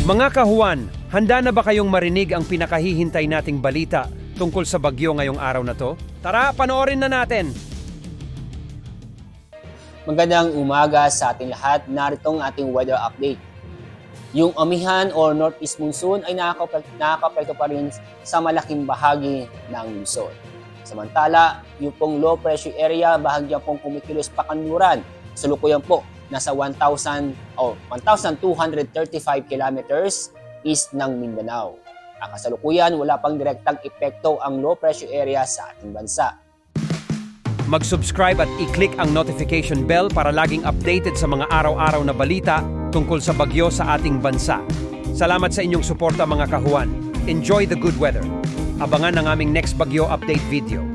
Mga kahuan, handa na ba kayong marinig ang pinakahihintay nating balita tungkol sa bagyo ngayong araw na to? Tara, panoorin na natin! Magandang umaga sa ating lahat. Narito ang ating weather update. Yung amihan o northeast monsoon ay nakakapekto pa rin sa malaking bahagi ng lungsod. Samantala, yung pong low pressure area bahagyan pong kumikilos pa kanluran. Salukuyan po nasa 1,235 kilometers east ng Mindanao. Kasalukuyan, wala pang direktang epekto ang low pressure area sa ating bansa. Mag-subscribe at i-click ang notification bell para laging updated sa mga araw-araw na balita tungkol sa bagyo sa ating bansa. Salamat sa inyong suporta mga kahuan. Enjoy the good weather. Abangan ang aming next bagyo update video.